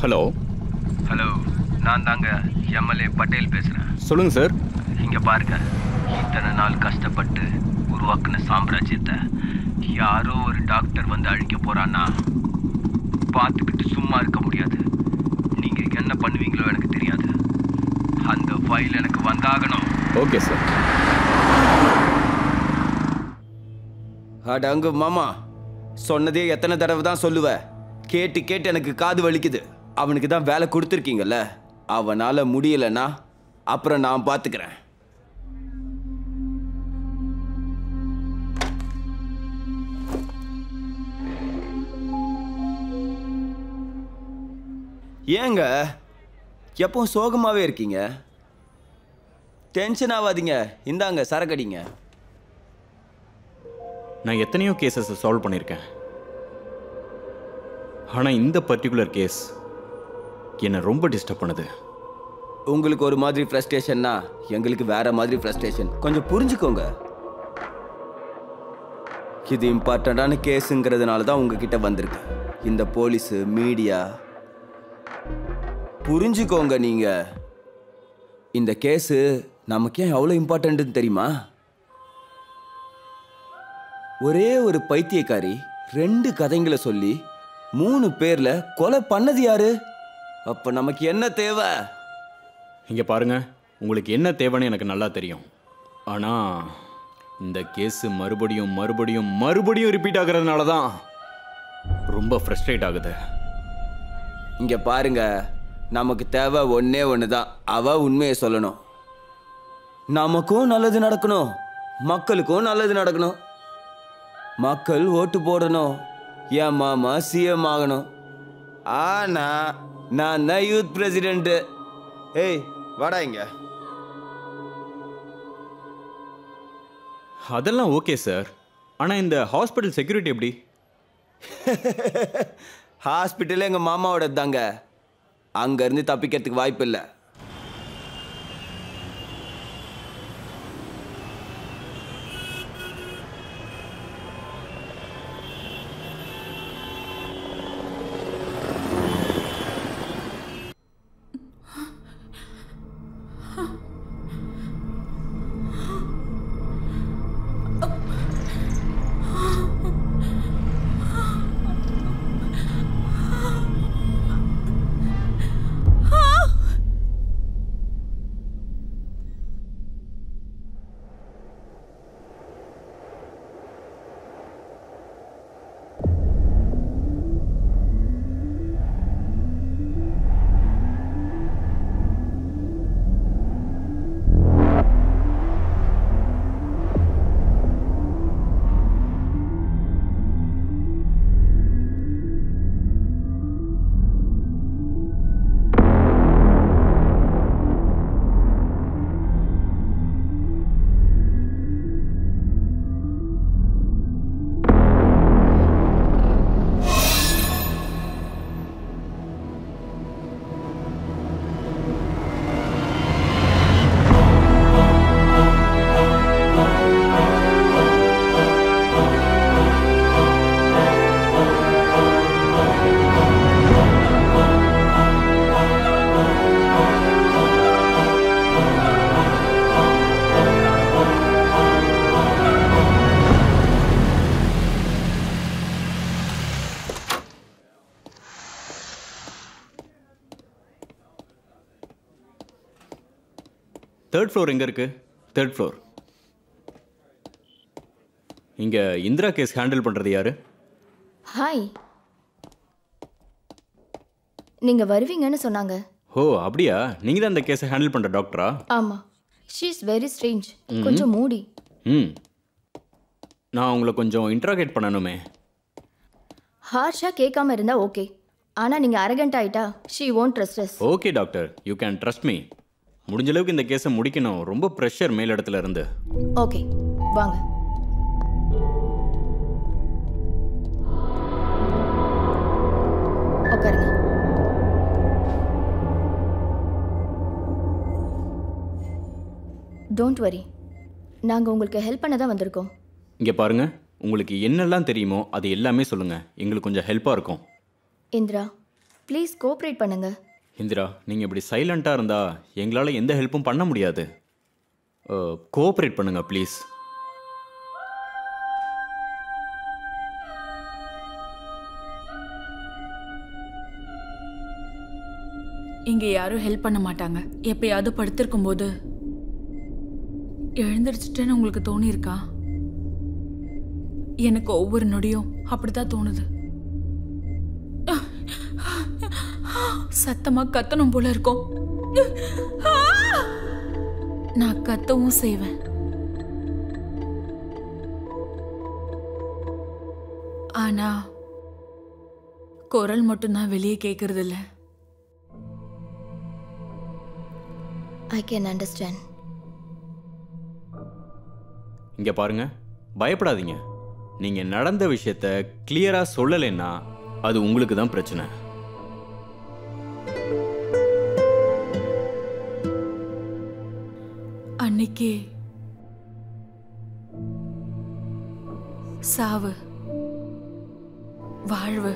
Hello hello, நான் தாங்க MLA Patel பேசுகிறேன். சொல்லுங்கள் சார். இங்கே பாருங்க, இத்தனை நாள் கஷ்டப்பட்டு உருவாக்குன சாம்ராஜ்யத்தை யாரோ ஒரு டாக்டர் வந்து அழிக்க போகிறான்னா பார்த்துக்கிட்டு சும்மா இருக்க முடியாது. நீங்கள் என்ன பண்ணுவீங்களோ எனக்கு தெரியாது. அந்த ஃபைல் எனக்கு வந்தாகணும். Okay sir. அடங்கு மாமா, சொன்னதே எத்தனை தடவை தான் சொல்லுவ? கேட்டு கேட்டு எனக்கு காது வலிக்குது. அவனுக்கு தான் வேலை கொடுத்துருக்கீங்கல்ல, அவனால முடியலன்னா அப்புறம் நான் பார்த்துக்கிறேன். ஏங்க எப்பவும் சோகமாகவே இருக்கீங்க? டென்ஷன் ஆகாதீங்க, இந்தாங்க சரக்கடிங்க. நான் எத்தனையோ கேசஸை சால்வ் பண்ணியிருக்கேன். ஆனால் இந்த பர்டிகுலர் கேஸ் என்னை ரொம்ப டிஸ்டர்ப் பண்ணுது. உங்களுக்கு ஒரு மாதிரி ஃப்ரஸ்ட்ரேஷன்னா எங்களுக்கு வேற மாதிரி ஃப்ரஸ்ட்ரேஷன். கொஞ்சம் புரிஞ்சுக்கோங்க. இது இம்பார்ட்டண்டான கேஸுங்கிறதுனால தான் உங்ககிட்ட வந்திருக்கு. இந்த போலீஸு மீடியா புரிஞ்சுக்கோங்க. நீங்க இந்த கேஸு நமக்கு ஏன் அவ்வளோ இம்பார்ட்டன்ட்னு தெரியுமா? ஒரே ஒரு பைத்தியக்காரி 2 கதைங்களை சொல்லி 3 பேர்ல கொலை பண்ணது யாரு? அப்ப நமக்கு என்ன தேவை? இங்கே பாருங்க, உங்களுக்கு என்ன தேவைன்னு எனக்கு நல்லா தெரியும். ஆனால் இந்த கேஸு மறுபடியும் மறுபடியும் மறுபடியும் ரிப்பீட் ஆகுறதுனால தான் ரொம்ப ஃப்ரஸ்ட்ரேட் ஆகுது. இங்க பாருங்க, நமக்கு தேவை ஒன்னே ஒன்று தான். அவ உண்மையை சொல்லணும். நமக்கும் நல்லது நடக்கணும், மக்களுக்கும் நல்லது நடக்கணும். மக்கள் ஓட்டு போடணும், என் மாமா சிஎம் ஆகணும். ஆனா நான் தான் யூத் பிரசிடென்ட். ஏய் வாடா இங்க. அதெல்லாம் ஓகே சார். ஆனால் இந்த ஹாஸ்பிட்டல் செக்யூரிட்டி எப்படி? ஹாஸ்பிட்டல் எங்க மாமாவோட தாங்க. அங்க இருந்து தப்பிக்கிறதுக்கு வாய்ப்பு இல்லை. தேர்ட் ஃப்ளோர் எங்கே இருக்குது? Third floor. இங்கே இந்திரா கேஸ் ஹேண்டில் பண்ணுறது யாரு? ஹாய், நீங்கள் வருவீங்கன்னு சொன்னாங்க. ஓ அப்படியா? நீங்கள் தான் இந்த கேஸை ஹேண்டில் பண்ணுற டாக்டரா? ஆமாம். ஷீ இஸ் வெரி ஸ்ட்ரேஞ்ச், கொஞ்சம் மூடி. நான் உங்களை கொஞ்சம் இன்ட்ராகேட் பண்ணணுமே. ஹார்ஷாக கேட்காம இருந்தால் ஓகே, ஆனால் நீங்கள் அரகண்ட் ஆகிட்டா she won't trust us. Okay doctor, you can trust me. முடிஞ்ச அளவுக்கு இந்த கேஸை முடிக்கணும். ரொம்ப ப்ரெஷர் மேல் இடத்துல இருந்து. ஓகே வாங்க. உட்காருங்க. டோன்ட் வரி, நாங்கள் உங்களுக்கு ஹெல்ப் பண்ண தான் வந்திருக்கோம். இங்கே பாருங்க, உங்களுக்கு என்னெல்லாம் தெரியுமோ அது எல்லாமே சொல்லுங்கள். எங்களுக்கு கொஞ்சம் ஹெல்ப்பாக இருக்கும். இந்திரா, ப்ளீஸ் கோஆப்ரேட் பண்ணுங்க. இந்திரா, நீங்கள் இப்படி சைலண்ட்டாக இருந்தால் எங்களால் எந்த ஹெல்ப்பும் பண்ண முடியாது. கோஆப்ரேட் பண்ணுங்க ப்ளீஸ். இங்க யாரும் ஹெல்ப் பண்ண மாட்டாங்க. எப்பயாவது படுத்திருக்கும் போது எழுந்திருச்சுட்டேன்னு உங்களுக்கு தோணியிருக்கா? எனக்கு ஒவ்வொரு நொடியும் அப்படித்தான் தோணுது. சத்தமா கத்தணும் போல இருக்கும். நான் கத்தவும் செய்வேன். ஆனா குரல் மட்டும்தான் வெளியே கேட்கறது இல்ல. I can understand. இங்கே பாருங்க, பயப்படாதீங்க. நீங்கள் நடந்த விஷயத்த கிளியராக சொல்லலைன்னா அது உங்களுக்கு தான் பிரச்சனை. அன்னைக்கு சாவு வாழ்வு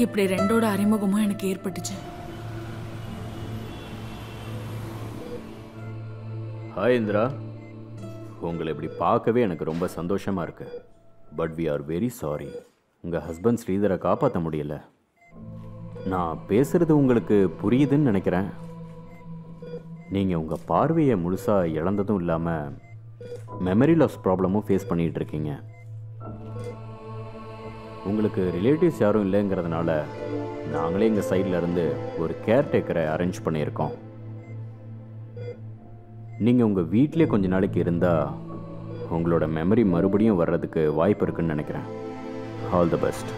இப்படி ரெண்டோட அறிமுகமும் எனக்கு ஏற்பட்டுச்சு. ஹாய் இந்திரா, உங்களை இப்படி பார்க்கவே எனக்கு ரொம்ப சந்தோஷமாக இருக்கு. But we are very sorry, உங்கள் ஹஸ்பண்ட் ஸ்ரீதரை காப்பாற்ற முடியல. நான் பேசுகிறது உங்களுக்கு புரியுதுன்னு நினைக்கிறேன். நீங்கள் உங்கள் பார்வையை முழுசாக இழந்ததும் இல்லாமல் மெமரி லாஸ் ப்ராப்ளமும் ஃபேஸ் பண்ணிகிட்டு இருக்கீங்க. உங்களுக்கு ரிலேட்டிவ்ஸ் யாரும் இல்லைங்கிறதுனால நாங்களே எங்கள் சைடில் இருந்து ஒரு கேர்டேக்கரை அரேஞ்ச் பண்ணியிருக்கோம். நீங்கள் உங்கள் வீட்டிலே கொஞ்ச நாளைக்கு இருந்தால் உங்களோட மெமரி மறுபடியும் வர்றதுக்கு வாய்ப்பு இருக்குன்னு நினைக்கிறேன். All the best.